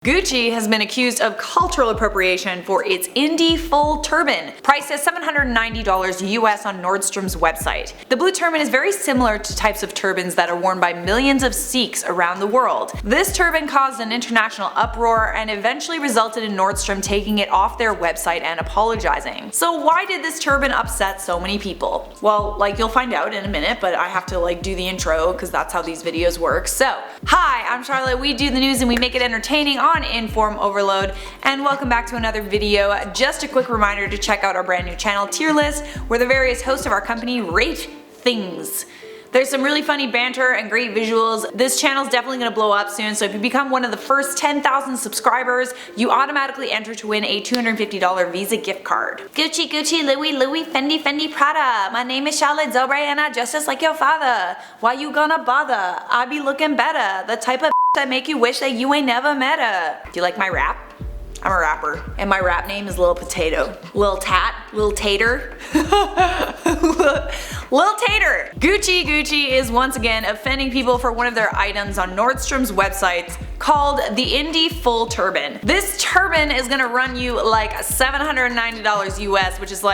Gucci has been accused of cultural appropriation for its Indy full turban, priced at $790 US on Nordstrom's website. The blue turban is very similar to types of turbans that are worn by millions of Sikhs around the world. This turban caused an international uproar and eventually resulted in Nordstrom taking it off their website and apologizing. So why did this turban upset so many people? Well, you'll find out in a minute, but I have to do the intro because that's how these videos work. So, hi, I'm Charlotte. We do the news and we make it entertaining on InformOverload, and welcome back to another video. Just a quick reminder to check out our brand new channel tier list where the various hosts of our company rate things. There's some really funny banter and great visuals. This channel is definitely going to blow up soon, so if you become one of the first 10,000 subscribers, you automatically enter to win a $250 Visa gift card. Gucci, Gucci, Louis, Louis, Fendi, Fendi, Prada. My name is Charlotte Zobre and I dress just like your father. Why you gonna bother? I be looking better. The type of that make you wish that you ain't never met her. Do you like my rap? I'm a rapper, and my rap name is Lil Potato. Lil Tat, Lil Tater. Lil Tater! Gucci is once again offending people for one of their items on Nordstrom's websites called the Indy Full Turban. This turban is gonna run you like $790 US, which is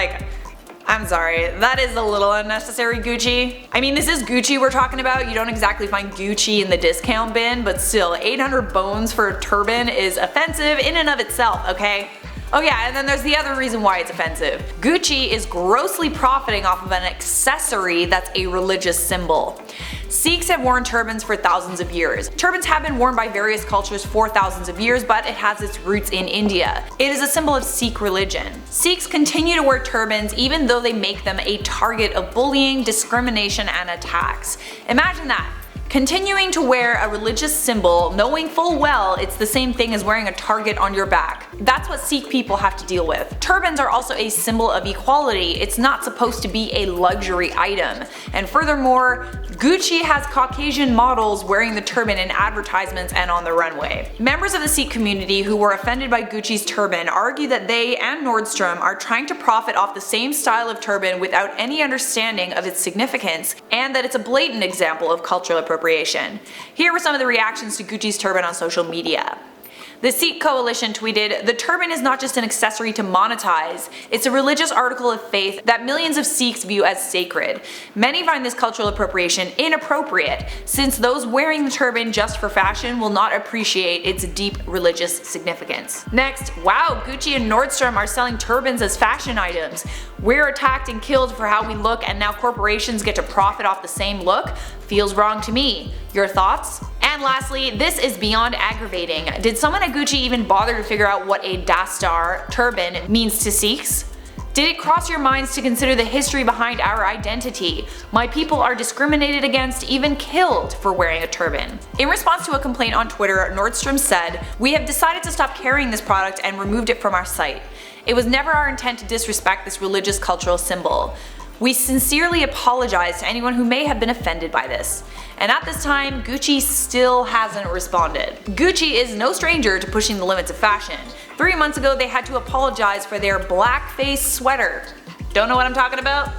I'm sorry, that is a little unnecessary, Gucci. I mean, this is Gucci we're talking about. You don't exactly find Gucci in the discount bin, but still, 800 bones for a turban is offensive in and of itself, okay? Oh yeah, and then there's the other reason why it's offensive. Gucci is grossly profiting off of an accessory that's a religious symbol. Sikhs have worn turbans for thousands of years. Turbans have been worn by various cultures for thousands of years, but it has its roots in India. It is a symbol of Sikh religion. Sikhs continue to wear turbans even though they make them a target of bullying, discrimination, and attacks. Imagine that. Continuing to wear a religious symbol, knowing full well it's the same thing as wearing a target on your back. That's what Sikh people have to deal with. Turbans are also a symbol of equality. It's not supposed to be a luxury item. And furthermore, Gucci has Caucasian models wearing the turban in advertisements and on the runway. Members of the Sikh community who were offended by Gucci's turban argue that they and Nordstrom are trying to profit off the same style of turban without any understanding of its significance, and that it's a blatant example of cultural appropriation. Here were some of the reactions to Gucci's turban on social media. The Sikh Coalition tweeted, "The turban is not just an accessory to monetize, it's a religious article of faith that millions of Sikhs view as sacred. Many find this cultural appropriation inappropriate, since those wearing the turban just for fashion will not appreciate its deep religious significance." Next, wow, Gucci and Nordstrom are selling turbans as fashion items. We're attacked and killed for how we look, and now corporations get to profit off the same look? Feels wrong to me. Your thoughts? And lastly, this is beyond aggravating. Did someone at Gucci even bother to figure out what a dastar turban means to Sikhs? Did it cross your minds to consider the history behind our identity? My people are discriminated against, even killed, for wearing a turban. In response to a complaint on Twitter, Nordstrom said, "We have decided to stop carrying this product and removed it from our site. It was never our intent to disrespect this religious cultural symbol. We sincerely apologize to anyone who may have been offended by this." And at this time, Gucci still hasn't responded. Gucci is no stranger to pushing the limits of fashion. 3 months ago, they had to apologize for their blackface sweater. Don't know what I'm talking about?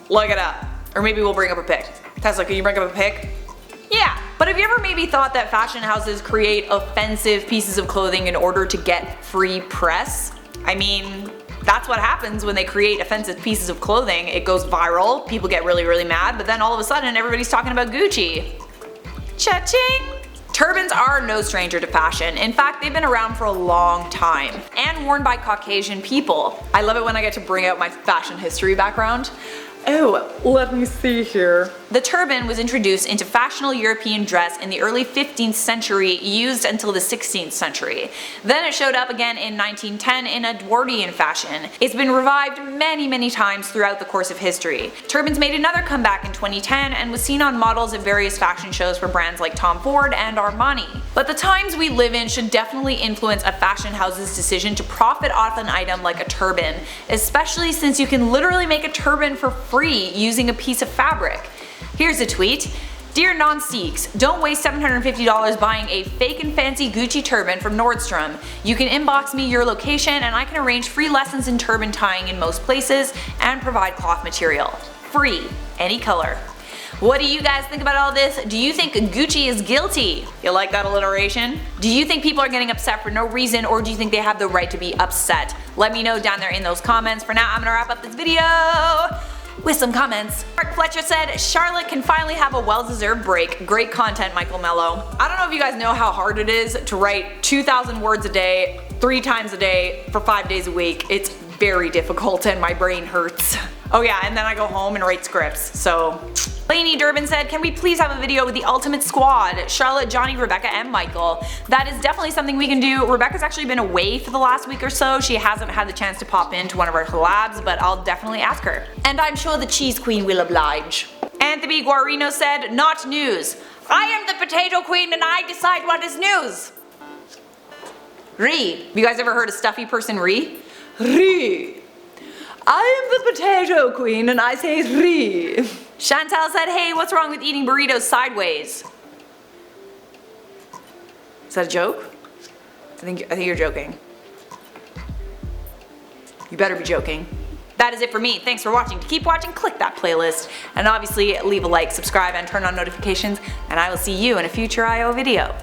Look it up. Or maybe we'll bring up a pic. Tesla, can you bring up a pic? Yeah, but have you ever maybe thought that fashion houses create offensive pieces of clothing in order to get free press? I mean, that's what happens when they create offensive pieces of clothing. It goes viral, people get really mad, but then all of a sudden everybody's talking about Gucci. Cha-ching! Turbans are no stranger to fashion. In fact, they've been around for a long time, and worn by Caucasian people. I love it when I get to bring out my fashion history background. Oh, let me see here. The turban was introduced into fashionable European dress in the early 15th century, used until the 16th century. Then it showed up again in 1910 in Edwardian fashion. It's been revived many times throughout the course of history. Turbans made another comeback in 2010 and was seen on models at various fashion shows for brands like Tom Ford and Armani. But the times we live in should definitely influence a fashion house's decision to profit off an item like a turban, especially since you can literally make a turban for free using a piece of fabric. Here's a tweet. "Dear non-Sikhs, don't waste $750 buying a fake and fancy Gucci turban from Nordstrom. You can inbox me your location and I can arrange free lessons in turban tying in most places and provide cloth material. Free. Any color. What do you guys think about all this? Do you think Gucci is guilty? You like that alliteration? Do you think people are getting upset for no reason, or do you think they have the right to be upset? Let me know down there in those comments. For now, I'm gonna wrap up this video with some comments. Mark Fletcher said, Charlotte can finally have a well-deserved break. Great content, Michael Mello. I don't know if you guys know how hard it is to write 2,000 words a day, 3 times a day, for 5 days a week. It's very difficult and my brain hurts. Oh yeah, and then I go home and write scripts, so. Lainey Durbin said, can we please have a video with the ultimate squad? Charlotte, Johnny, Rebecca, and Michael. That is definitely something we can do. Rebecca's actually been away for the last week or so. She hasn't had the chance to pop into one of our collabs, but I'll definitely ask her. And I'm sure the Cheese Queen will oblige. Anthony Guarino said, not news. I am the Potato Queen and I decide what is news. Ree. Have you guys ever heard a stuffy person ree? Ree. I am the Potato Queen and I say ree. Chantal said, hey, what's wrong with eating burritos sideways? Is that a joke? I think you're joking. You better be joking. That is it for me. Thanks for watching. To keep watching, click that playlist. And obviously leave a like, subscribe, and turn on notifications. And I will see you in a future IO video.